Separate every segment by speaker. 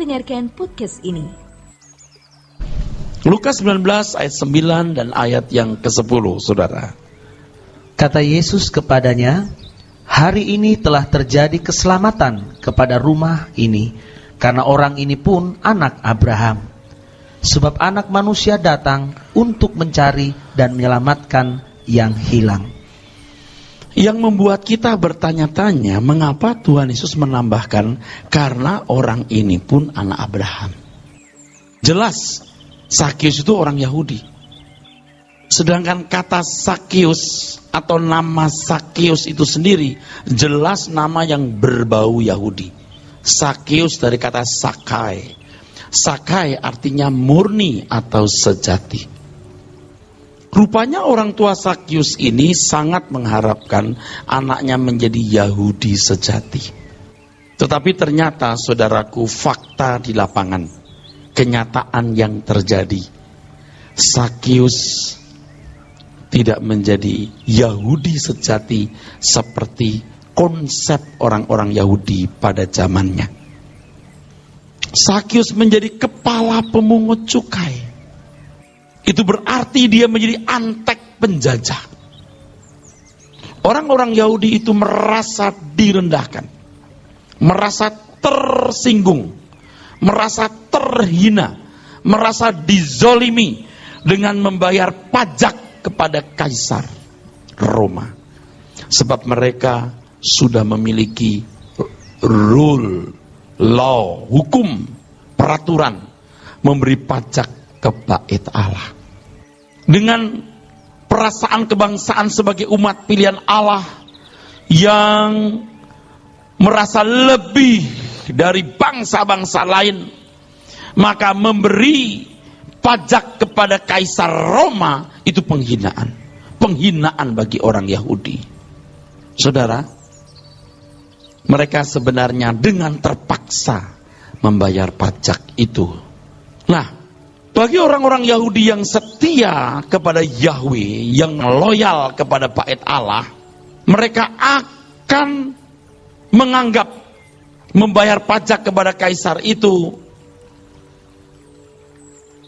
Speaker 1: mendengarkan podcast ini.
Speaker 2: Lukas 19 ayat 9 dan ayat yang ke-10, saudara.
Speaker 3: Kata Yesus kepadanya, "Hari ini telah terjadi keselamatan kepada rumah ini, karena orang ini pun anak Abraham. Sebab anak manusia datang untuk mencari dan menyelamatkan yang hilang."
Speaker 2: Yang membuat kita bertanya-tanya, mengapa Tuhan Yesus menambahkan karena orang ini pun anak Abraham? Jelas, Sakius itu orang Yahudi. Sedangkan kata Sakius atau nama Sakius itu sendiri jelas nama yang berbau Yahudi. Sakius dari kata Sakai. Sakai artinya murni atau sejati. Rupanya orang tua Sakius ini sangat mengharapkan anaknya menjadi Yahudi sejati. Tetapi ternyata, saudaraku, fakta di lapangan, kenyataan yang terjadi, Sakius tidak menjadi Yahudi sejati seperti konsep orang-orang Yahudi pada zamannya. Sakius menjadi kepala pemungut cukai. Itu berarti dia menjadi antek penjajah. Orang-orang Yahudi itu merasa direndahkan, merasa tersinggung, merasa terhina, merasa dizolimi dengan membayar pajak kepada Kaisar Roma. Sebab mereka sudah memiliki rule, law, hukum, peraturan memberi pajak ke bait Allah. Dengan perasaan kebangsaan sebagai umat pilihan Allah yang merasa lebih dari bangsa-bangsa lain, maka memberi pajak kepada Kaisar Roma itu penghinaan. Penghinaan bagi orang Yahudi. Saudara, mereka sebenarnya dengan terpaksa membayar pajak itu. Nah, bagi orang-orang Yahudi yang setia kepada Yahweh, yang loyal kepada bait Allah, mereka akan menganggap membayar pajak kepada Kaisar itu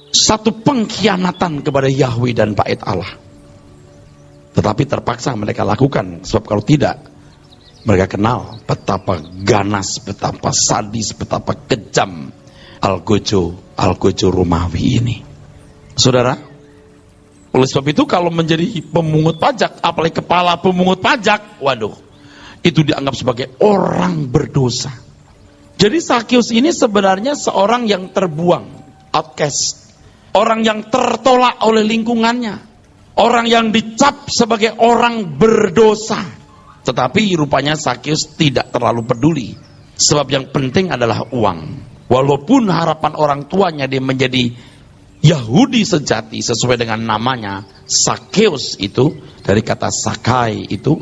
Speaker 2: satu pengkhianatan kepada Yahweh dan bait Allah. Tetapi terpaksa mereka lakukan, sebab kalau tidak, mereka kenal betapa ganas, betapa sadis, betapa kejam Algojo Romawi ini. Saudara, oleh sebab itu kalau menjadi pemungut pajak, apalagi kepala pemungut pajak, waduh, itu dianggap sebagai orang berdosa. Jadi Sakius ini sebenarnya seorang yang terbuang, outcast, orang yang tertolak oleh lingkungannya, orang yang dicap sebagai orang berdosa. Tetapi rupanya Sakius tidak terlalu peduli, sebab yang penting adalah uang. Walaupun harapan orang tuanya dia menjadi Yahudi sejati sesuai dengan namanya, Sakeus itu dari kata Sakai itu,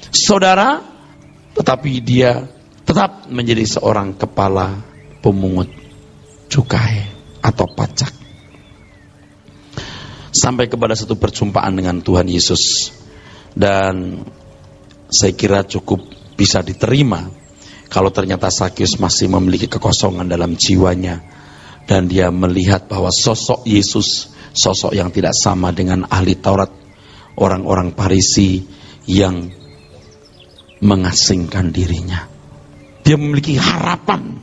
Speaker 2: saudara, tetapi dia tetap menjadi seorang kepala pemungut cukai atau pajak. Sampai kepada satu perjumpaan dengan Tuhan Yesus, dan saya kira cukup bisa diterima kalau ternyata Sakius masih memiliki kekosongan dalam jiwanya, dan dia melihat bahwa sosok Yesus, sosok yang tidak sama dengan ahli Taurat, orang-orang Farisi yang mengasingkan dirinya. Dia memiliki harapan.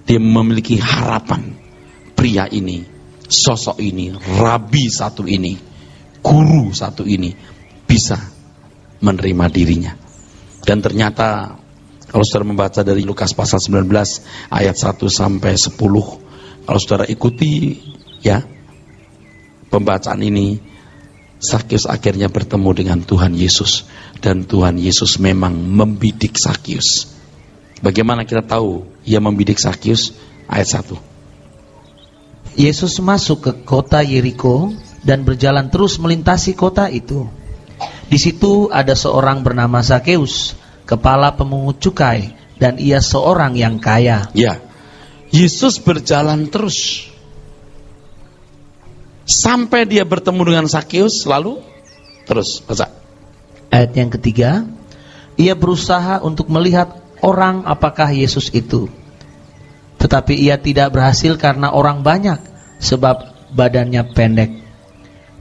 Speaker 2: Dia memiliki harapan. Pria ini, sosok ini, rabi satu ini, guru satu ini bisa menerima dirinya. Dan ternyata kalau saudara membaca dari Lukas pasal 19 ayat 1 sampai 10, kalau saudara ikuti ya pembacaan ini, Sakius akhirnya bertemu dengan Tuhan Yesus, dan Tuhan Yesus memang membidik Sakius. Bagaimana kita tahu ia membidik Sakius? Ayat 1.
Speaker 3: Yesus masuk ke kota Yeriko dan berjalan terus melintasi kota itu. Di situ ada seorang bernama Sakeus, kepala pemungut cukai, dan ia seorang yang kaya.
Speaker 2: Ya, Yesus berjalan terus sampai dia bertemu dengan Sakeus, lalu terus baca.
Speaker 3: Ayat yang ketiga, ia berusaha untuk melihat orang apakah Yesus itu. Tetapi ia tidak berhasil karena orang banyak, sebab badannya pendek.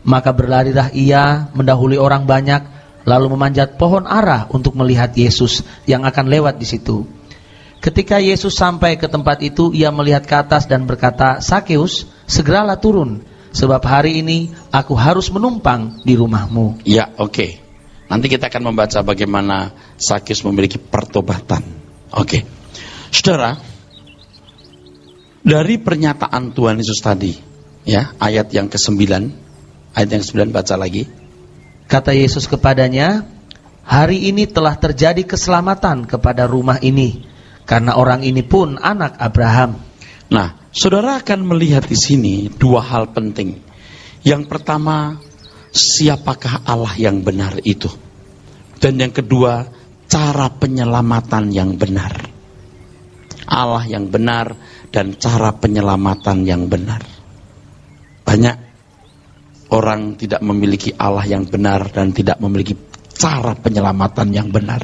Speaker 3: Maka berlarilah ia mendahului orang banyak, lalu memanjat pohon ara untuk melihat Yesus yang akan lewat di situ. Ketika Yesus sampai ke tempat itu, ia melihat ke atas dan berkata, "Sakeus, segeralah turun, sebab hari ini aku harus menumpang di rumahmu."
Speaker 2: Ya, oke. Nanti kita akan membaca bagaimana Sakeus memiliki pertobatan. Oke. Saudara, dari pernyataan Tuhan Yesus tadi, ya, ayat yang ke-9, ayat yang ke-9 baca lagi.
Speaker 3: Kata Yesus kepadanya, "Hari ini telah terjadi keselamatan kepada rumah ini, karena orang ini pun anak Abraham."
Speaker 2: Nah, saudara akan melihat di sini dua hal penting. Yang pertama, siapakah Allah yang benar itu? Dan yang kedua, cara penyelamatan yang benar. Allah yang benar dan cara penyelamatan yang benar. Banyak orang tidak memiliki Allah yang benar dan tidak memiliki cara penyelamatan yang benar.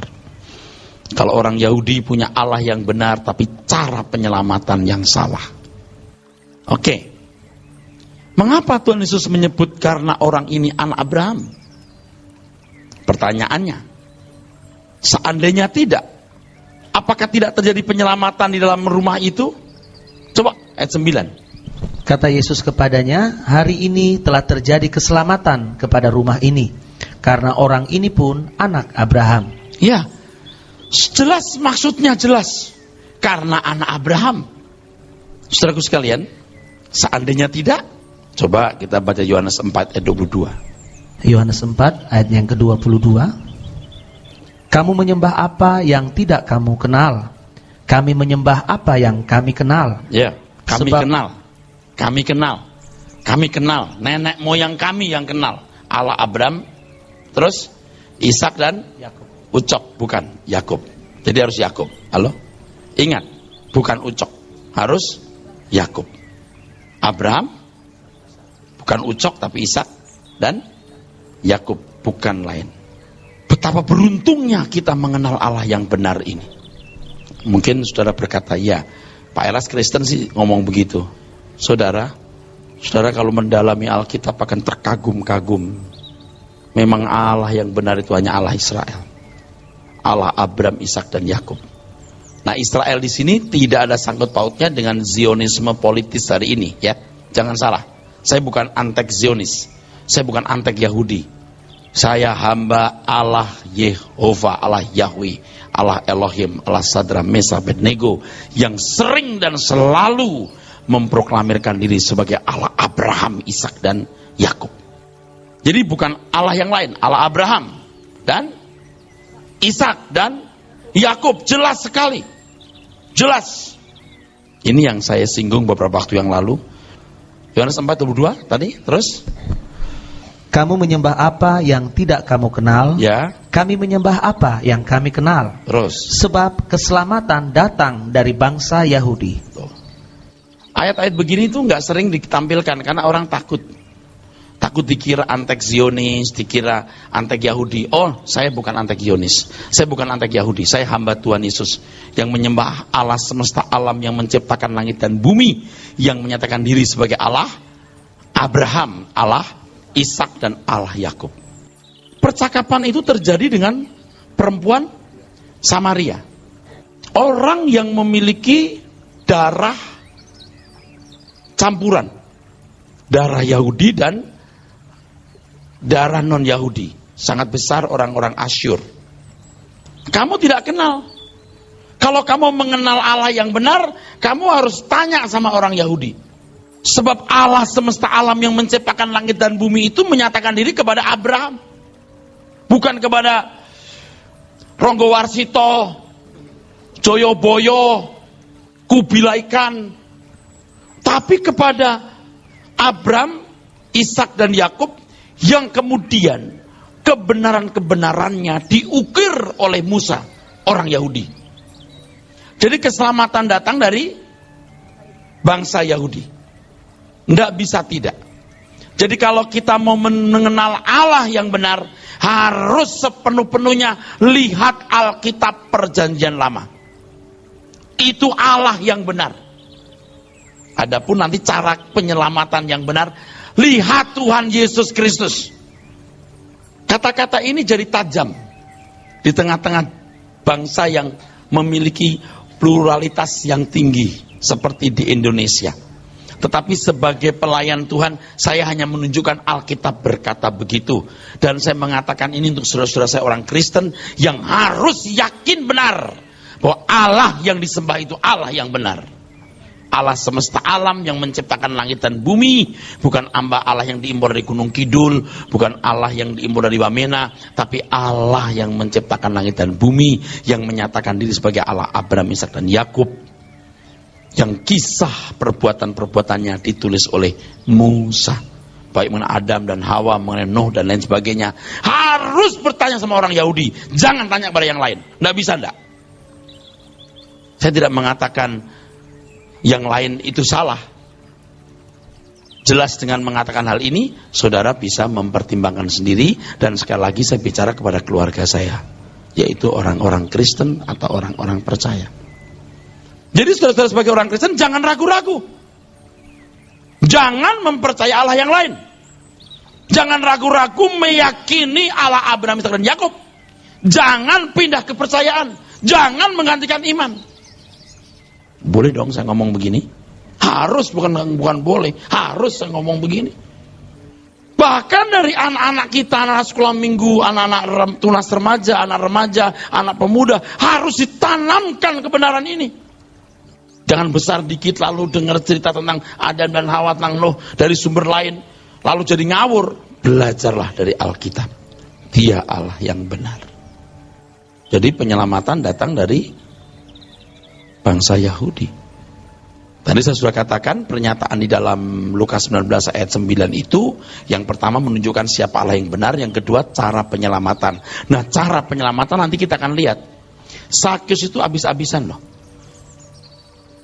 Speaker 2: Kalau orang Yahudi punya Allah yang benar tapi cara penyelamatan yang salah. Oke. Mengapa Tuhan Yesus menyebut karena orang ini anak Abraham? Pertanyaannya, seandainya tidak, apakah tidak terjadi penyelamatan di dalam rumah itu? Coba ayat 9.
Speaker 3: Kata Yesus kepadanya, "Hari ini telah terjadi keselamatan kepada rumah ini, karena orang ini pun anak Abraham."
Speaker 2: Ya, jelas maksudnya jelas. Karena anak Abraham. Saudaraku sekalian, seandainya tidak, coba kita baca Yohanes 4 ayat 22.
Speaker 3: Yohanes 4 ayat yang ke-22. "Kamu menyembah apa yang tidak kamu kenal? Kami menyembah apa yang kami kenal."
Speaker 2: Ya, kami
Speaker 3: Sebab-
Speaker 2: kenal. Kami kenal. Kami kenal. Nenek moyang kami yang kenal. Allah Abraham, terus Ishak dan
Speaker 3: Yakub.
Speaker 2: Ucok, bukan Yakub. Jadi harus Yakub. Halo? Ingat, bukan Ucok, harus Yakub. Abraham bukan Ucok tapi Ishak dan Yakub, bukan lain. Betapa beruntungnya kita mengenal Allah yang benar ini. Mungkin saudara berkata, "Ya, Pak Elas Kristen sih ngomong begitu." Saudara kalau mendalami Alkitab akan terkagum-kagum. Memang Allah yang benar itu hanya Allah Israel. Allah Abraham, Ishak dan Yakub. Nah, Israel di sini tidak ada sangkut pautnya dengan Zionisme politis hari ini, ya. Jangan salah. Saya bukan antek Zionis. Saya bukan antek Yahudi. Saya hamba Allah Yehova, Allah Yahweh, Allah Elohim, Allah Sadra, Mesa, Abednego, yang sering dan selalu memproklamirkan diri sebagai Allah Abraham, Ishak dan Yakub. Jadi bukan Allah yang lain, Allah Abraham dan Ishak dan Yakub, jelas sekali. Jelas. Ini yang saya singgung beberapa waktu yang lalu. Yohanes 4:22 tadi, terus
Speaker 3: "Kamu menyembah apa yang tidak kamu kenal?
Speaker 2: ya,
Speaker 3: Kami menyembah apa yang kami kenal?
Speaker 2: terus.
Speaker 3: Sebab keselamatan datang dari bangsa Yahudi."
Speaker 2: Tuh. Ayat-ayat begini tuh nggak sering ditampilkan karena orang takut dikira antek Zionis, dikira antek Yahudi. Oh, saya bukan antek Zionis, saya bukan antek Yahudi, saya hamba Tuhan Yesus yang menyembah Allah semesta alam, yang menciptakan langit dan bumi, yang menyatakan diri sebagai Allah Abraham, Allah Ishak dan Allah Yakub. Percakapan itu terjadi dengan perempuan Samaria, orang yang memiliki darah campuran, darah Yahudi dan darah non-Yahudi. Sangat besar orang-orang Asyur. Kamu tidak kenal. Kalau kamu mengenal Allah yang benar, kamu harus tanya sama orang Yahudi. Sebab Allah semesta alam yang menciptakan langit dan bumi itu menyatakan diri kepada Abraham. Bukan kepada Ronggo Warsito, Joyoboyo, Kubilaikan. Tapi kepada Abraham, Ishak dan Yakub, yang kemudian kebenaran-kebenarannya diukir oleh Musa, orang Yahudi. Jadi keselamatan datang dari bangsa Yahudi. Tidak bisa tidak. Jadi kalau kita mau mengenal Allah yang benar, harus sepenuh-penuhnya lihat Alkitab Perjanjian Lama. Itu Allah yang benar. Adapun nanti cara penyelamatan yang benar, lihat Tuhan Yesus Kristus. Kata-kata ini jadi tajam di tengah-tengah bangsa yang memiliki pluralitas yang tinggi seperti di Indonesia. Tetapi sebagai pelayan Tuhan, saya hanya menunjukkan Alkitab berkata begitu. Dan saya mengatakan ini untuk saudara-saudara saya orang Kristen yang harus yakin benar bahwa Allah yang disembah itu Allah yang benar. Allah semesta alam yang menciptakan langit dan bumi, bukan Allah yang diimpor dari Gunung Kidul, bukan Allah yang diimpor dari Wamena, tapi Allah yang menciptakan langit dan bumi, yang menyatakan diri sebagai Allah Abraham, Ishak dan Yakub, yang kisah perbuatan-perbuatannya ditulis oleh Musa, baik mengenai Adam dan Hawa, mengenai Nuh dan lain sebagainya. Harus bertanya sama orang Yahudi, jangan tanya kepada yang lain. Nggak bisa, enggak. Saya tidak mengatakan yang lain itu salah. Jelas dengan mengatakan hal ini, saudara bisa mempertimbangkan sendiri. Dan sekali lagi saya bicara kepada keluarga saya, yaitu orang-orang Kristen atau orang-orang percaya. Jadi saudara-saudara sebagai orang Kristen jangan ragu-ragu. Jangan mempercaya Allah yang lain. Jangan ragu-ragu meyakini Allah Abraham, Ishak dan Yakub. Jangan pindah kepercayaan. Jangan menggantikan iman. Boleh dong saya ngomong begini? Harus, bukan boleh. Harus saya ngomong begini. Bahkan dari anak-anak kita, anak sekolah minggu, anak-anak tunas remaja, anak pemuda, harus ditanamkan kebenaran ini. Jangan besar dikit lalu dengar cerita tentang Adam dan Hawa, tentang Nuh dari sumber lain, lalu jadi ngawur. Belajarlah dari Alkitab. Dia Allah yang benar. Jadi penyelamatan datang dari bangsa Yahudi. Tadi saya sudah katakan pernyataan di dalam Lukas 19 ayat 9 itu, yang pertama menunjukkan siapa Allah yang benar, yang kedua cara penyelamatan. Nah, cara penyelamatan nanti kita akan lihat. Sakyus itu habis-habisan loh.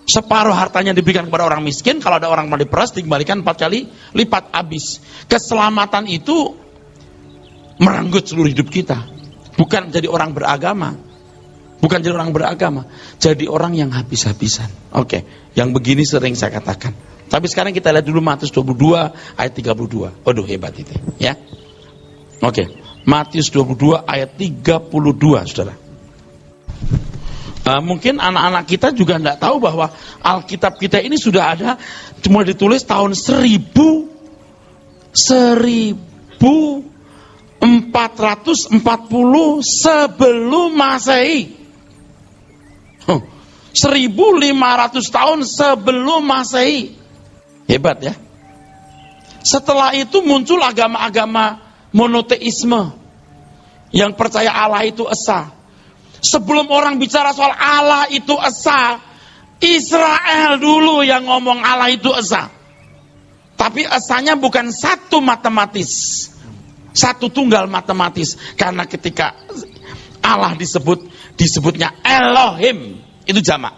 Speaker 2: Separuh hartanya diberikan kepada orang miskin, kalau ada orang mau diperas dikembalikan 4 kali lipat habis. Keselamatan itu merenggut seluruh hidup kita. Bukan jadi orang beragama. Bukan jadi orang beragama, jadi orang yang habis-habisan. Oke, yang begini sering saya katakan. Tapi sekarang kita lihat dulu Matius 22 ayat 32. Waduh, hebat itu, ya. Oke, Matius 22 ayat 32, saudara. Mungkin anak-anak kita juga tidak tahu bahwa Alkitab kita ini sudah ada, cuma ditulis tahun 1440 sebelum Masehi. 1500 tahun sebelum Masehi. Hebat ya. Setelah itu muncul agama-agama monoteisme yang percaya Allah itu esa. Sebelum orang bicara soal Allah itu esa, Israel dulu yang ngomong Allah itu esa. Tapi esanya bukan satu matematis, satu tunggal matematis. Karena ketika Allah disebutnya Elohim, itu jamak.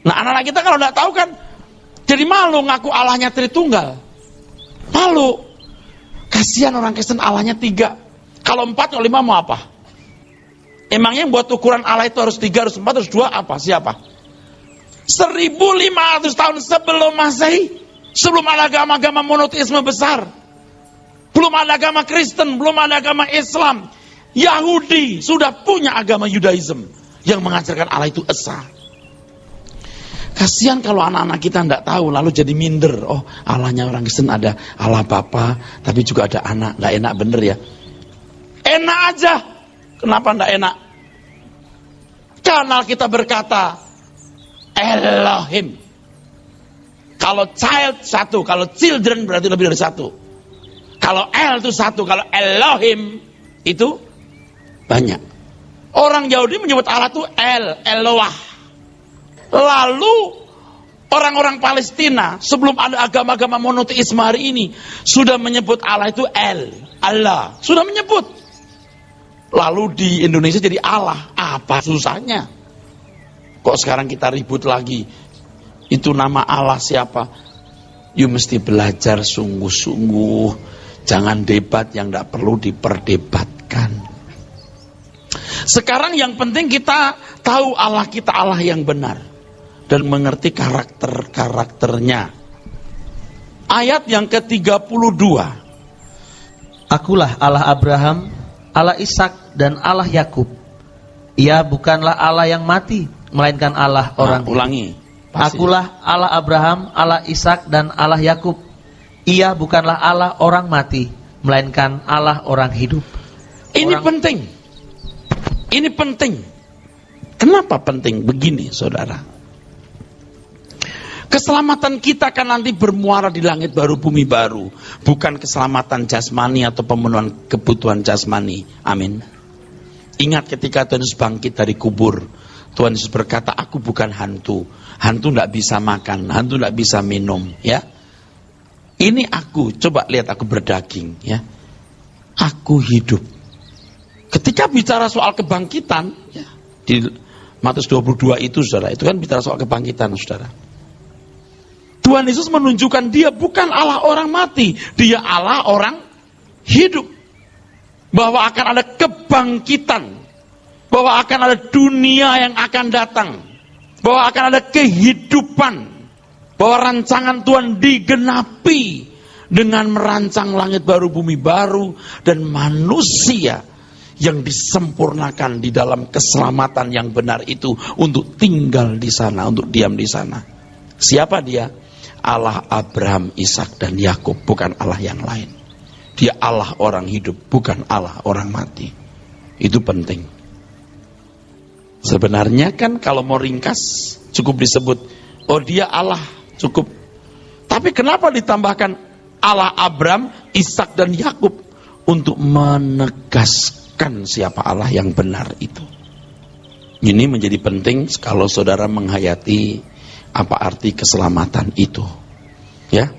Speaker 2: Nah, anak-anak kita kalau tidak tahu kan jadi malu ngaku Allahnya Tritunggal. Malu. Kasihan orang Kristen Allahnya 3. Kalau 4 kalau 5 mau apa? Emangnya yang buat ukuran Allah itu harus 3, harus 4, harus 2 apa? Siapa? 1500 tahun sebelum Masehi, sebelum ada agama-agama monoteisme besar, belum ada agama Kristen, belum ada agama Islam, Yahudi sudah punya agama Yudaism yang mengajarkan Allah itu esa. Kasihan kalau anak-anak kita tidak tahu, lalu jadi minder. Oh, Allahnya orang Kristen ada Allah Bapa, tapi juga ada anak. Nggak enak bener ya? Enak aja. Kenapa nggak enak? Karena kita berkata Elohim. Kalau child 1, kalau children berarti lebih dari 1. Kalau El itu 1, kalau Elohim itu banyak. Orang Yahudi menyebut Allah itu Eloah. Lalu orang-orang Palestina sebelum ada agama-agama monoteisme hari ini sudah menyebut Allah itu Allah, sudah menyebut. Lalu di Indonesia jadi Allah. Apa susahnya? Kok sekarang kita ribut lagi? Itu nama Allah siapa? You mesti belajar sungguh-sungguh. Jangan debat yang tidak perlu diperdebatkan. Sekarang yang penting kita tahu Allah kita Allah yang benar. dan mengerti karakter-karakternya. Ayat yang ke-32.
Speaker 3: Akulah Allah Abraham, Allah Ishak dan Allah Yakub. Ia bukanlah Allah yang mati, melainkan Allah orang hidup.
Speaker 2: Ulangi.
Speaker 3: Akulah Allah Abraham, Allah Ishak dan Allah Yakub. Ia bukanlah Allah orang mati, melainkan Allah orang hidup.
Speaker 2: Ini penting. Ini penting. Kenapa penting? Begini, saudara. Keselamatan kita kan nanti bermuara di langit baru, bumi baru. Bukan keselamatan jasmani atau pemenuhan kebutuhan jasmani. Amin. Ingat ketika Tuhan Yesus bangkit dari kubur, Tuhan Yesus berkata, aku bukan hantu. Hantu tidak bisa makan, hantu tidak bisa minum. Ya, ini aku. Coba lihat, aku berdaging. Ya, aku hidup. Ketika bicara soal kebangkitan, ya, di Matius 22 itu, saudara, itu kan bicara soal kebangkitan, saudara. Tuhan Yesus menunjukkan dia bukan Allah orang mati, dia Allah orang hidup. Bahwa akan ada kebangkitan, bahwa akan ada dunia yang akan datang, bahwa akan ada kehidupan, bahwa rancangan Tuhan digenapi dengan merancang langit baru, bumi baru, dan manusia yang disempurnakan di dalam keselamatan yang benar itu untuk tinggal di sana, untuk diam di sana. Siapa dia? Allah Abraham, Ishak dan Yakub, bukan Allah yang lain. Dia Allah orang hidup, bukan Allah orang mati. Itu penting. Sebenarnya kan kalau mau ringkas cukup disebut, oh dia Allah, cukup. Tapi kenapa ditambahkan Allah Abraham, Ishak dan Yakub untuk menegaskan siapa Allah yang benar itu? Ini menjadi penting kalau saudara menghayati apa arti keselamatan itu. Ya,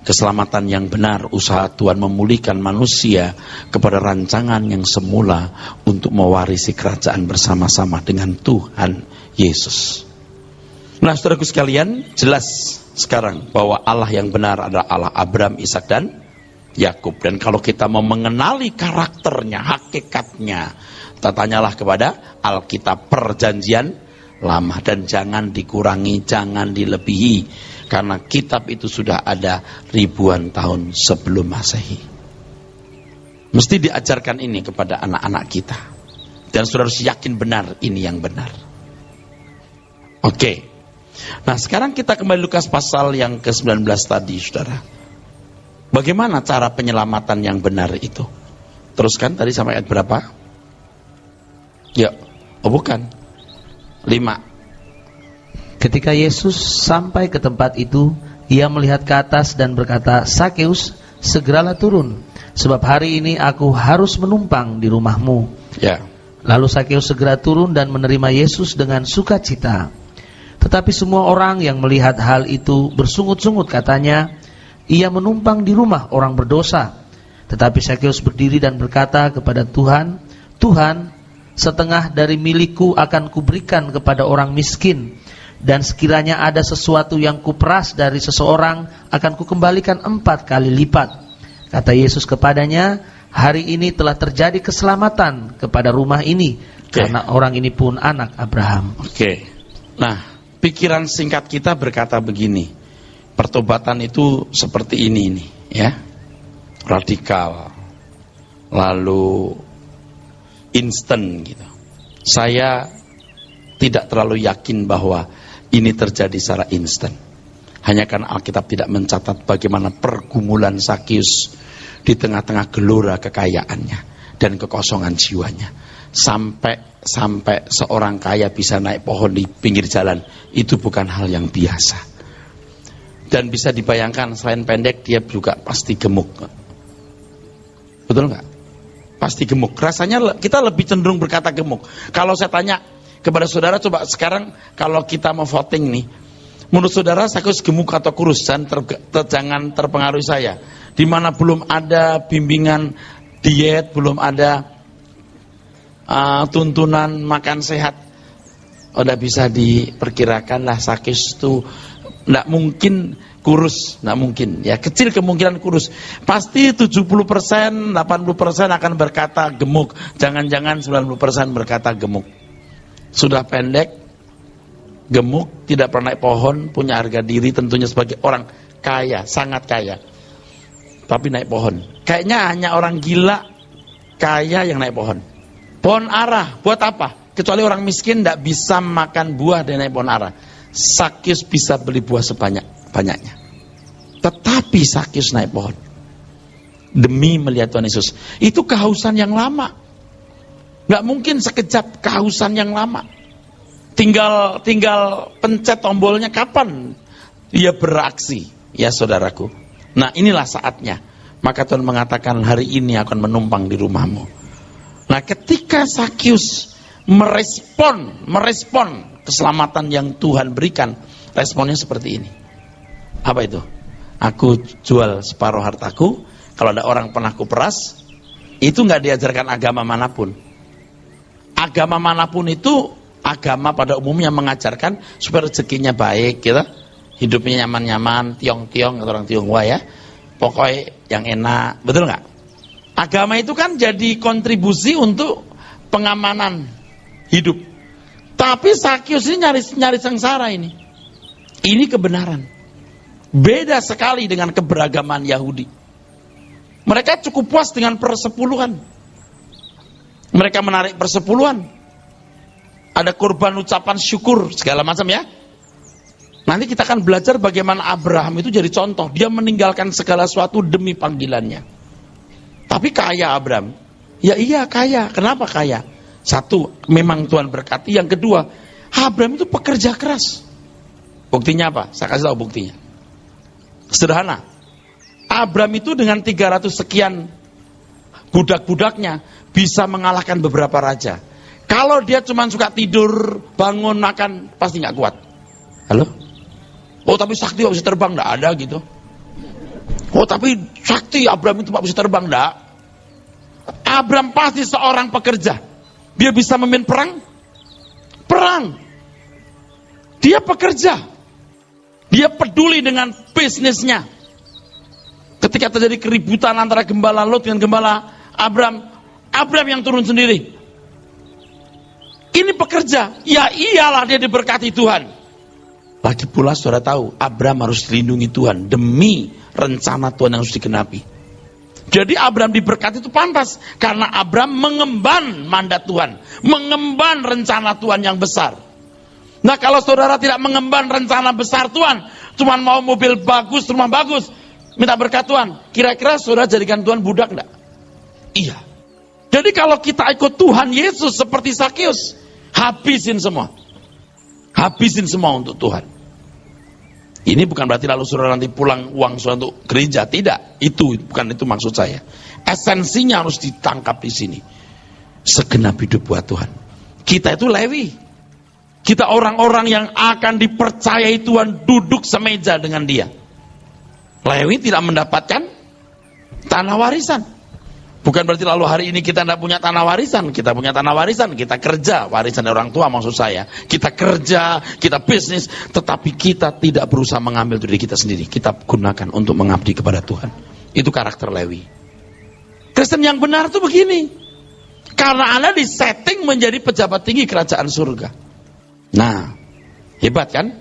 Speaker 2: keselamatan yang benar, usaha Tuhan memulihkan manusia kepada rancangan yang semula untuk mewarisi kerajaan bersama-sama dengan Tuhan Yesus. Nah, saudaraku sekalian, jelas sekarang bahwa Allah yang benar adalah Allah Abraham, Ishak dan Yakub. Dan kalau kita mau mengenali karakternya, hakikatnya, kita tanyalah kepada Alkitab Perjanjian Lama, dan jangan dikurangi, jangan dilebihi, karena kitab itu sudah ada ribuan tahun sebelum Masehi. Mesti diajarkan ini kepada anak-anak kita, dan saudara harus yakin benar ini yang benar. Oke. Nah, sekarang kita kembali Lukas pasal yang ke-19 tadi, saudara. Bagaimana cara penyelamatan yang benar itu? Teruskan tadi sampai ayat berapa? Ya, oh bukan. 5.
Speaker 3: Ketika Yesus sampai ke tempat itu, ia melihat ke atas dan berkata, Sakeus, segeralah turun, sebab hari ini aku harus menumpang di rumahmu.
Speaker 2: Ya.
Speaker 3: Lalu Sakeus segera turun dan menerima Yesus dengan sukacita. Tetapi semua orang yang melihat hal itu bersungut-sungut, katanya, ia menumpang di rumah orang berdosa. Tetapi Sakeus berdiri dan berkata kepada Tuhan, Tuhan, setengah dari milikku akan kuberikan kepada orang miskin, dan sekiranya ada sesuatu yang kuperas dari seseorang, akan kukembalikan 4 kali lipat. Kata Yesus kepadanya, hari ini telah terjadi keselamatan kepada rumah ini, karena orang ini pun anak Abraham.
Speaker 2: Oke. Nah, pikiran singkat kita berkata begini, pertobatan itu seperti ini ya, radikal, lalu instan gitu. Saya tidak terlalu yakin bahwa ini terjadi secara instan. Hanya karena Alkitab tidak mencatat bagaimana pergumulan Sakeus di tengah-tengah gelora kekayaannya dan kekosongan jiwanya. Sampai seorang kaya bisa naik pohon di pinggir jalan, itu bukan hal yang biasa. Dan bisa dibayangkan selain pendek dia juga pasti gemuk. Betul nggak? Pasti gemuk. Rasanya kita lebih cenderung berkata gemuk. Kalau saya tanya kepada saudara, coba sekarang kalau kita mau voting nih, menurut saudara Sakeus gemuk atau kurus? Jangan terpengaruhi saya. Di mana belum ada bimbingan diet, belum ada tuntunan makan sehat, udah bisa diperkirakan lah Sakeus itu nggak mungkin kurus, nggak mungkin ya, kecil kemungkinan kurus. Pasti 70%, 80% akan berkata gemuk. Jangan-jangan 90% berkata gemuk. Sudah pendek, gemuk, tidak pernah naik pohon, punya harga diri tentunya sebagai orang kaya, sangat kaya. Tapi naik pohon. Kayaknya hanya orang gila kaya yang naik pohon. Pohon ara, buat apa? Kecuali orang miskin tidak bisa makan buah dan naik pohon ara. Sakyus bisa beli buah sebanyak-banyaknya. Tetapi Sakyus naik pohon demi melihat Tuhan Yesus. Itu kehausan yang lama. Gak mungkin sekejap kehausan yang lama. Tinggal pencet tombolnya, kapan dia beraksi, ya saudaraku. Nah, inilah saatnya. Maka Tuhan mengatakan, hari ini akan menumpang di rumahmu. Nah, ketika Sakyus merespon keselamatan yang Tuhan berikan, responnya seperti ini. Apa itu? Aku jual separuh hartaku, kalau ada orang pernah kuperas. Itu nggak diajarkan agama manapun. Agama manapun itu, agama pada umumnya mengajarkan supaya rezekinya baik, gitu. Hidupnya nyaman-nyaman, tiong-tiong, orang Tionghoa ya. Pokoknya yang enak, betul nggak? Agama itu kan jadi kontribusi untuk pengamanan hidup. Tapi Sakyus ini nyari sengsara ini. Ini kebenaran. Beda sekali dengan keberagaman Yahudi. Mereka cukup puas dengan persepuluhan. Mereka menarik persepuluhan. Ada kurban ucapan syukur, segala macam ya. Nanti kita akan belajar bagaimana Abraham itu jadi contoh. Dia meninggalkan segala sesuatu demi panggilannya. Tapi kaya Abraham. Ya iya kaya. Kenapa kaya? Satu, memang Tuhan berkati. Yang kedua, Abraham itu pekerja keras. Buktinya apa? Saya kasih tahu buktinya. Sederhana. Abraham itu dengan 300 sekian budak-budaknya bisa mengalahkan beberapa raja. Kalau dia cuma suka tidur, bangun, makan, pasti nggak kuat. Halo? Oh tapi sakti gak bisa terbang, nggak ada gitu. Oh tapi sakti Abraham itu gak bisa terbang, nggak. Abraham pasti seorang pekerja. Dia bisa memimpin perang. Dia pekerja. Dia peduli dengan bisnisnya. Ketika terjadi keributan antara gembala Lot dengan gembala Abraham yang turun sendiri. Ini pekerja. Ya iyalah dia diberkati Tuhan. Lagi pula saudara tahu, Abraham harus dilindungi Tuhan demi rencana Tuhan yang harus digenapi. Jadi Abraham diberkati itu pantas karena Abraham mengemban mandat Tuhan, mengemban rencana Tuhan yang besar. Nah, kalau saudara tidak mengemban rencana besar Tuhan, cuma mau mobil bagus, rumah bagus, minta berkat Tuhan, kira-kira saudara jadikan Tuhan budak enggak? Iya. Jadi kalau kita ikut Tuhan Yesus seperti Sakyus, habisin semua. Habisin semua untuk Tuhan. Ini bukan berarti lalu saudara nanti pulang uang saudara untuk gereja, tidak. Bukan itu maksud saya. Esensinya harus ditangkap di sini. Segenap hidup buat Tuhan. Kita itu Lewi. Kita orang-orang yang akan dipercayai Tuhan duduk semeja dengan Dia. Lewi tidak mendapatkan tanah warisan. Bukan berarti lalu hari ini kita tidak punya tanah warisan. Kita punya tanah warisan, kita kerja. Warisan dari orang tua maksud saya. Kita kerja, kita bisnis. Tetapi kita tidak berusaha mengambil diri kita sendiri. Kita gunakan untuk mengabdi kepada Tuhan. Itu karakter Lewi. Kristen yang benar itu begini. Karena Anda disetting menjadi pejabat tinggi kerajaan surga. Nah, hebat kan?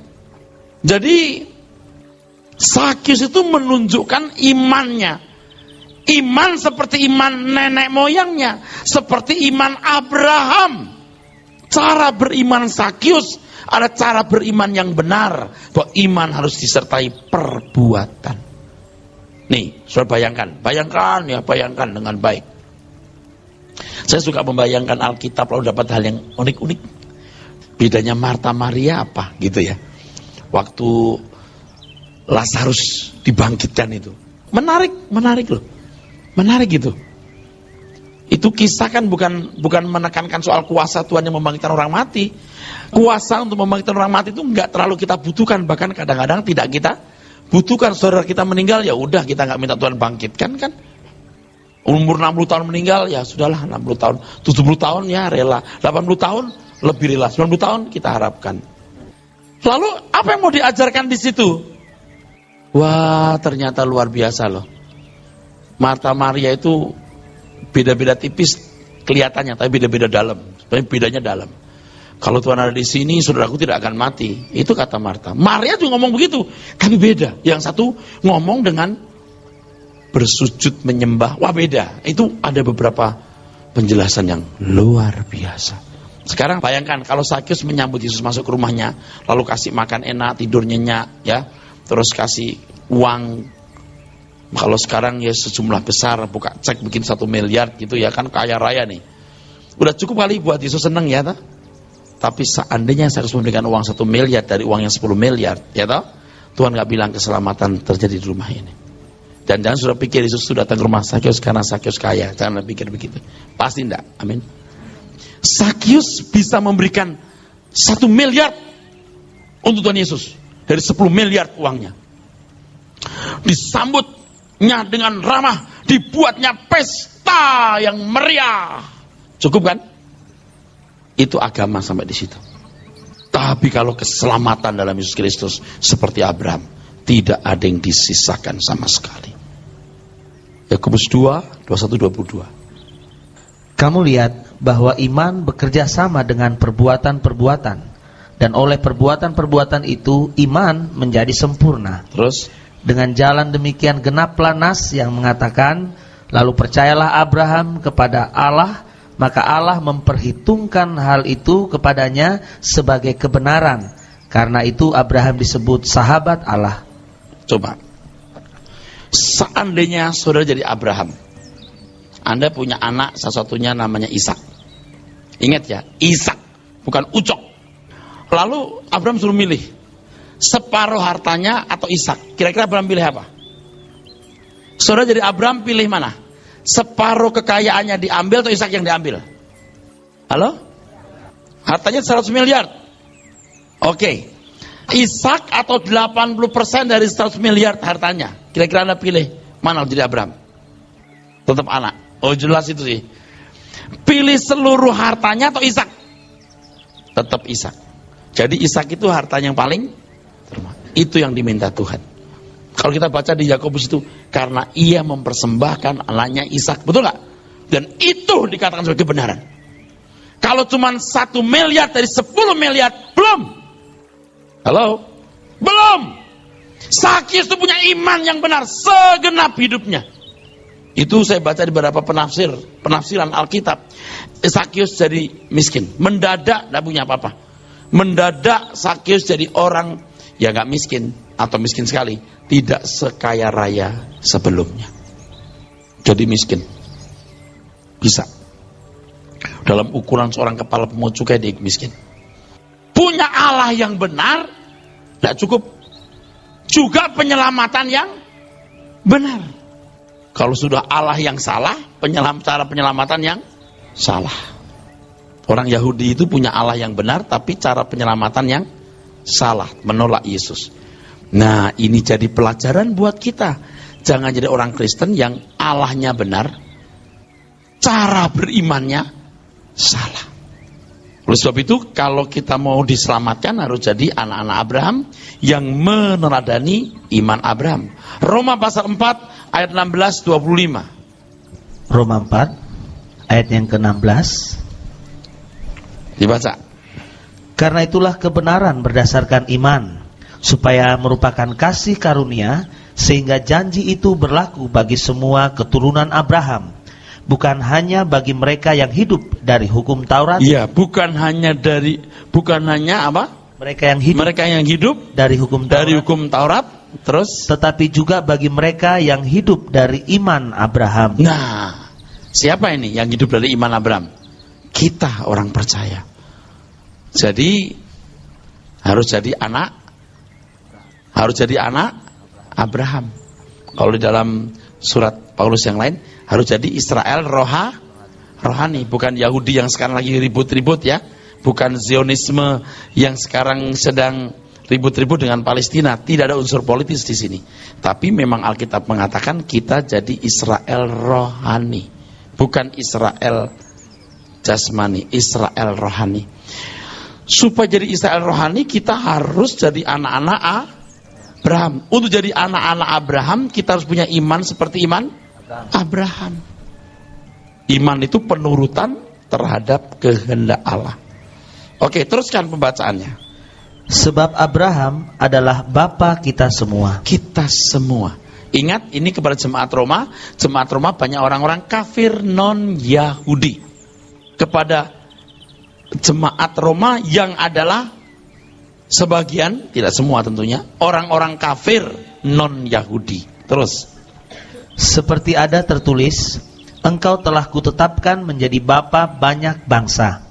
Speaker 2: Jadi Sakyus itu menunjukkan imannya. Iman seperti iman nenek moyangnya, seperti iman Abraham. Cara beriman Sakyus ada cara beriman yang benar, bahwa iman harus disertai perbuatan. Nih, saudara bayangkan dengan baik. Saya suka membayangkan Alkitab lalu dapat hal yang unik-unik. Bedanya Marta Maria apa gitu ya. Waktu Lazarus dibangkitkan itu. Menarik loh. Menarik gitu. Itu kisah kan bukan menekankan soal kuasa Tuhan yang membangkitkan orang mati. Kuasa untuk membangkitkan orang mati itu enggak terlalu kita butuhkan, bahkan kadang-kadang tidak kita butuhkan. Saudara kita meninggal, ya udah kita enggak minta Tuhan bangkitkan kan. Umur 60 tahun meninggal, ya sudahlah 60 tahun. 70 tahun ya rela. 80 tahun lebih rela. 90 tahun kita harapkan. Lalu apa yang mau diajarkan di situ? Wah, ternyata luar biasa loh. Marta Maria itu beda-beda tipis kelihatannya, tapi beda-beda dalam. Sebenarnya bedanya dalam. Kalau Tuhan ada di sini, saudaraku tidak akan mati. Itu kata Marta. Maria juga ngomong begitu, tapi beda. Yang satu ngomong dengan bersujud menyembah. Wah, beda. Itu ada beberapa penjelasan yang luar biasa. Sekarang bayangkan kalau Sakyus menyambut Yesus masuk ke rumahnya, lalu kasih makan enak, tidur nyenyak, ya, terus kasih uang. Kalau sekarang ya sejumlah besar, buka cek bikin 1 miliar gitu ya, kan kaya raya nih. Udah cukup kali buat Yesus senang ya, tak? Tapi seandainya saya harus memberikan uang 1 miliar dari uang yang 10 miliar, ya toh? Tuhan gak bilang keselamatan terjadi di rumah ini. Dan jangan sudah pikir Yesus sudah datang ke rumah Sakyus karena Sakyus kaya. Jangan pikir begitu. Pasti enggak. Amin. Sakyus bisa memberikan 1 miliar untuk Tuhan Yesus dari 10 miliar uangnya. Disambutnya dengan ramah, dibuatnya pesta yang meriah. Cukup kan? Itu agama sampai di situ. Tapi kalau keselamatan dalam Yesus Kristus seperti Abraham, tidak ada yang disisakan sama sekali. Yakobus 2, 21-22.
Speaker 3: Kamu lihat bahwa iman bekerja sama dengan perbuatan-perbuatan, dan oleh perbuatan-perbuatan itu iman menjadi sempurna.
Speaker 2: Terus
Speaker 3: dengan jalan demikian genaplah nas yang mengatakan, lalu percayalah Abraham kepada Allah, maka Allah memperhitungkan hal itu kepadanya sebagai kebenaran. Karena itu Abraham disebut sahabat Allah.
Speaker 2: Coba, seandainya saudara jadi Abraham, Anda punya anak satu-satunya namanya Ishak. Ingat ya, Ishak, bukan Ucok. Lalu Abraham suruh milih separuh hartanya atau Ishak. Kira-kira Abraham pilih apa? Saudara jadi Abraham pilih mana? Separuh kekayaannya diambil atau Ishak yang diambil? Halo? Hartanya 100 miliar. Oke. Ishak atau 80% dari 100 miliar hartanya. Kira-kira Anda pilih mana jadi Abraham? Tetap anak. Oh, jelas itu sih. Pilih seluruh hartanya atau Ishak? Tetap Ishak. Jadi Ishak itu hartanya yang paling termahal. Itu yang diminta Tuhan. Kalau kita baca di Yakobus itu, karena ia mempersembahkan anaknya Ishak, betul nggak? Dan itu dikatakan sebagai kebenaran. Kalau cuma 1 miliar dari 10 miliar, belum. Halo? Belum. Sakyus itu punya iman yang benar segenap hidupnya. Itu saya baca di beberapa penafsiran Alkitab. Sakyus jadi miskin, mendadak tidak punya apa-apa. Mendadak Sakyus jadi orang ya nggak miskin atau miskin sekali, tidak sekaya raya sebelumnya. Jadi miskin. Bisa. Dalam ukuran seorang kepala pemungut cukai dia miskin. Punya Allah yang benar, tidak cukup. Juga penyelamatan yang benar. Kalau sudah Allah yang salah, cara penyelamatan yang salah. Orang Yahudi itu punya Allah yang benar, tapi cara penyelamatan yang salah, menolak Yesus. Nah, ini jadi pelajaran buat kita. Jangan jadi orang Kristen yang Allahnya benar, cara berimannya salah. Oleh sebab itu, kalau kita mau diselamatkan harus jadi anak-anak Abraham yang meneladani iman Abraham. Roma pasal 4 ayat 16-25.
Speaker 3: Roma 4 ayat yang ke-16.
Speaker 2: Dibaca.
Speaker 3: Karena itulah kebenaran berdasarkan iman, supaya merupakan kasih karunia, sehingga janji itu berlaku bagi semua keturunan Abraham, bukan hanya bagi mereka yang hidup dari hukum Taurat.
Speaker 2: Iya, bukan hanya apa? Mereka yang hidup dari hukum Taurat, terus
Speaker 3: tetapi juga bagi mereka yang hidup dari iman Abraham.
Speaker 2: Nah, siapa ini yang hidup dari iman Abraham? Kita orang percaya. Jadi harus jadi anak Abraham. Kalau di dalam surat Paulus yang lain harus jadi Israel rohani, bukan Yahudi yang sekarang lagi ribut-ribut ya, bukan Zionisme yang sekarang sedang ribut-ribut dengan Palestina. Tidak ada unsur politis di sini. Tapi memang Alkitab mengatakan kita jadi Israel rohani, bukan Israel jasmani, Israel rohani. Supaya jadi Israel rohani kita harus jadi anak-anak Abraham. Untuk jadi anak-anak Abraham kita harus punya iman seperti iman Abraham. Iman itu penurutan terhadap kehendak Allah. Oke, teruskan pembacaannya.
Speaker 3: Sebab Abraham adalah bapa kita semua.
Speaker 2: Kita semua. Ingat, ini kepada jemaat Roma. Jemaat Roma banyak orang-orang kafir non-Yahudi. Kepada jemaat Roma yang adalah sebagian, tidak semua tentunya, orang-orang kafir non-Yahudi. Terus.
Speaker 3: Seperti ada tertulis, engkau telah kutetapkan menjadi bapa banyak bangsa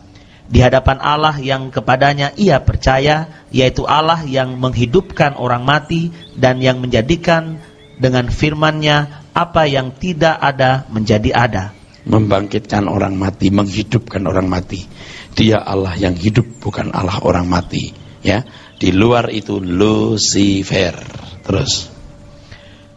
Speaker 3: di hadapan Allah yang kepadanya ia percaya, yaitu Allah yang menghidupkan orang mati dan yang menjadikan dengan firman-Nya apa yang tidak ada menjadi ada.
Speaker 2: Membangkitkan orang mati, menghidupkan orang mati. Dia Allah yang hidup, bukan Allah orang mati. Ya, di luar itu Lucifer. Terus.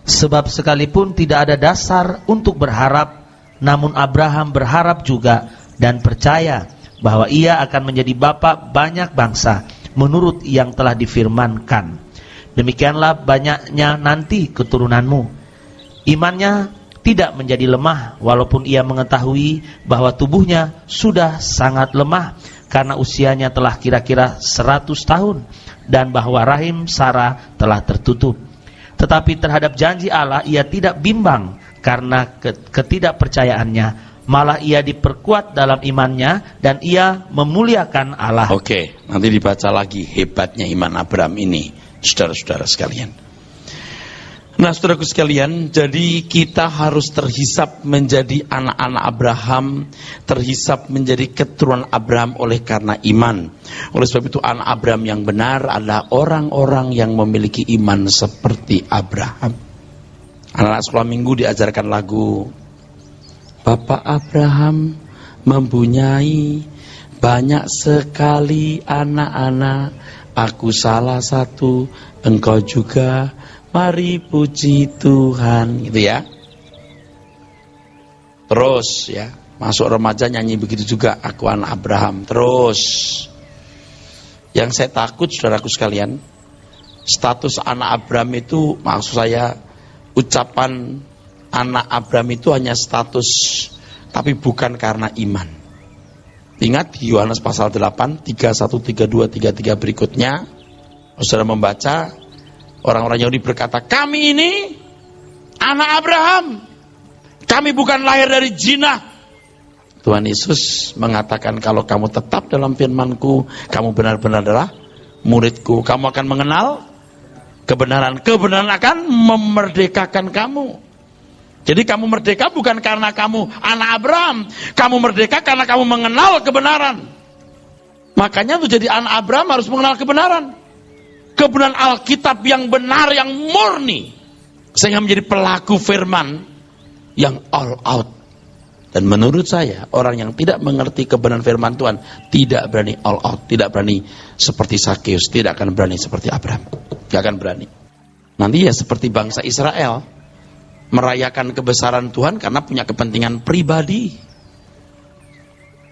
Speaker 3: Sebab sekalipun tidak ada dasar untuk berharap, namun Abraham berharap juga dan percaya bahwa ia akan menjadi bapa banyak bangsa menurut yang telah difirmankan. Demikianlah banyaknya nanti keturunanmu. Imannya tidak menjadi lemah walaupun ia mengetahui bahwa tubuhnya sudah sangat lemah karena usianya telah kira-kira 100 tahun dan bahwa rahim Sarah telah tertutup. Tetapi terhadap janji Allah ia tidak bimbang karena ketidakpercayaannya. Malah ia diperkuat dalam imannya dan ia memuliakan Allah.
Speaker 2: Oke, nanti dibaca lagi hebatnya iman Abraham ini, saudara-saudara sekalian. Nah, saudaraku sekalian, jadi kita harus terhisap menjadi anak-anak Abraham, terhisap menjadi keturunan Abraham oleh karena iman. Oleh sebab itu anak Abraham yang benar adalah orang-orang yang memiliki iman seperti Abraham. Anak-anak sekolah minggu diajarkan lagu, Bapak Abraham mempunyai banyak sekali anak-anak, aku salah satu, engkau juga, mari puji Tuhan, gitu ya. Terus ya, masuk remaja nyanyi begitu juga, aku anak Abraham. Terus, yang saya takut saudaraku sekalian, status anak Abraham itu, maksud saya ucapan anak Abraham itu hanya status, tapi bukan karena iman. Ingat di Yohanes pasal 8, 31, 32, 33 berikutnya, saudara membaca, orang-orang Yahudi berkata, kami ini anak Abraham, kami bukan lahir dari zina. Tuhan Yesus mengatakan, kalau kamu tetap dalam firman-Ku, kamu benar-benar adalah murid-Ku. Kamu akan mengenal kebenaran. Kebenaran akan memerdekakan kamu. Jadi kamu merdeka bukan karena kamu anak Abraham. Kamu merdeka karena kamu mengenal kebenaran. Makanya untuk jadi anak Abraham harus mengenal kebenaran. Kebenaran Alkitab yang benar, yang murni. Sehingga menjadi pelaku firman yang all out. Dan menurut saya, orang yang tidak mengerti kebenaran firman Tuhan tidak berani all out, tidak berani seperti Sakeus, tidak akan berani seperti Abraham. Tidak akan berani. Nanti ya seperti bangsa Israel, merayakan kebesaran Tuhan karena punya kepentingan pribadi.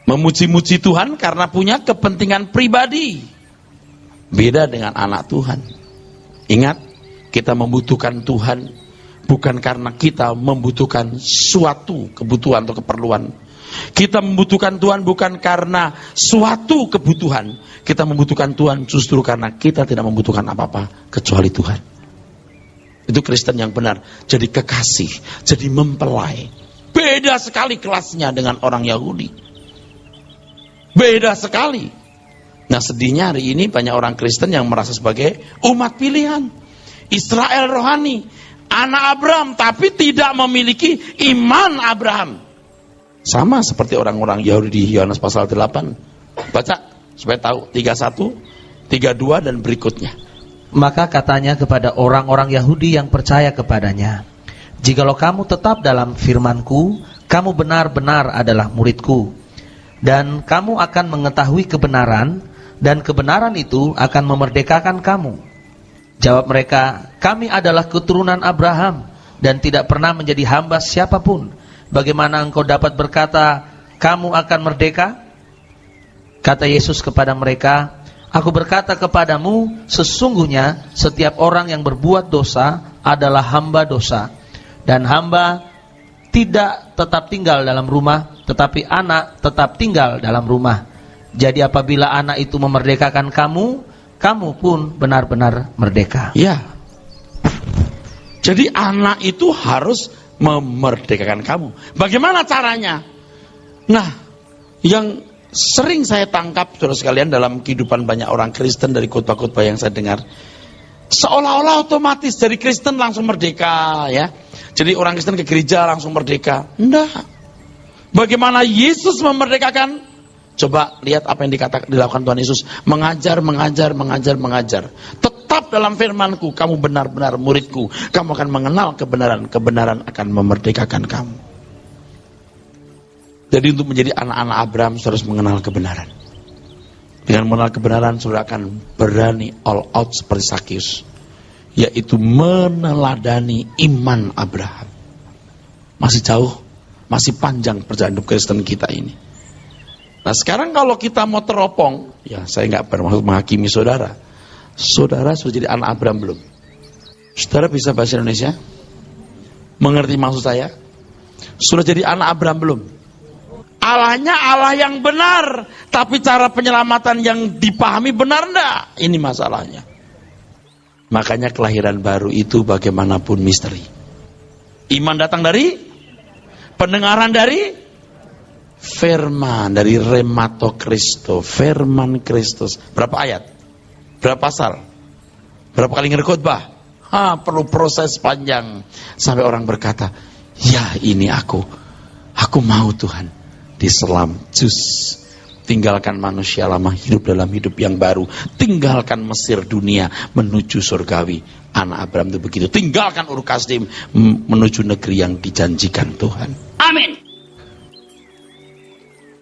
Speaker 2: Memuji-muji Tuhan karena punya kepentingan pribadi. Beda dengan anak Tuhan. Ingat, kita membutuhkan Tuhan bukan karena kita membutuhkan suatu kebutuhan atau keperluan. Kita membutuhkan Tuhan bukan karena suatu kebutuhan. Kita membutuhkan Tuhan justru karena kita tidak membutuhkan apa-apa kecuali Tuhan. Itu Kristen yang benar. Jadi kekasih, jadi mempelai. Beda sekali kelasnya dengan orang Yahudi. Beda sekali. Nah, sedihnya hari ini banyak orang Kristen yang merasa sebagai umat pilihan. Israel rohani, anak Abraham, tapi tidak memiliki iman Abraham. Sama seperti orang-orang Yahudi di Yohanes pasal 8. Baca supaya tahu 31, 32 dan berikutnya.
Speaker 3: Maka katanya kepada orang-orang Yahudi yang percaya kepadanya, jikalau kamu tetap dalam firman-Ku, kamu benar-benar adalah murid-Ku, dan kamu akan mengetahui kebenaran, dan kebenaran itu akan memerdekakan kamu. Jawab mereka, kami adalah keturunan Abraham, dan tidak pernah menjadi hamba siapapun. Bagaimana engkau dapat berkata, kamu akan merdeka? Kata Yesus kepada mereka, aku berkata kepadamu, sesungguhnya setiap orang yang berbuat dosa adalah hamba dosa. Dan hamba tidak tetap tinggal dalam rumah, tetapi anak tetap tinggal dalam rumah. Jadi apabila anak itu memerdekakan kamu, kamu pun benar-benar merdeka.
Speaker 2: Ya. Jadi anak itu harus memerdekakan kamu. Bagaimana caranya? Nah, yang sering saya tangkap saudara sekalian dalam kehidupan banyak orang Kristen dari khotbah-khotbah yang saya dengar, seolah-olah otomatis dari Kristen langsung merdeka, ya. Jadi orang Kristen ke gereja langsung merdeka. Enggak. Bagaimana Yesus memerdekakan? Coba lihat apa yang dilakukan Tuhan Yesus. Mengajar. Tetap dalam firman-Ku, kamu benar-benar murid-Ku. Kamu akan mengenal kebenaran. Kebenaran akan memerdekakan kamu. Jadi untuk menjadi anak-anak Abraham, saudara harus mengenal kebenaran. Dengan mengenal kebenaran, saudara akan berani all out seperti Sakius. Yaitu meneladani iman Abraham. Masih jauh, masih panjang perjalanan hidup Kristen kita ini. Nah sekarang kalau kita mau teropong, ya saya nggak bermaksud menghakimi saudara. Saudara sudah jadi anak Abraham belum? Saudara bisa bahasa Indonesia? Mengerti maksud saya? Sudah jadi anak Abraham belum? Allahnya Allah yang benar, tapi cara penyelamatan yang dipahami benar enggak? Ini masalahnya. Makanya kelahiran baru itu bagaimanapun misteri. Iman datang dari pendengaran dari firman, dari remato Kristo, firman Kristus. Berapa ayat? Berapa pasal? Berapa kali ngerkhotbah? Perlu proses panjang sampai orang berkata, ya ini aku mau Tuhan diselam jus. Tinggalkan manusia lama, hidup dalam hidup yang baru. Tinggalkan Mesir dunia menuju surgawi. Anak Abraham itu begitu. Tinggalkan Ur Kasdim menuju negeri yang dijanjikan Tuhan. Amin.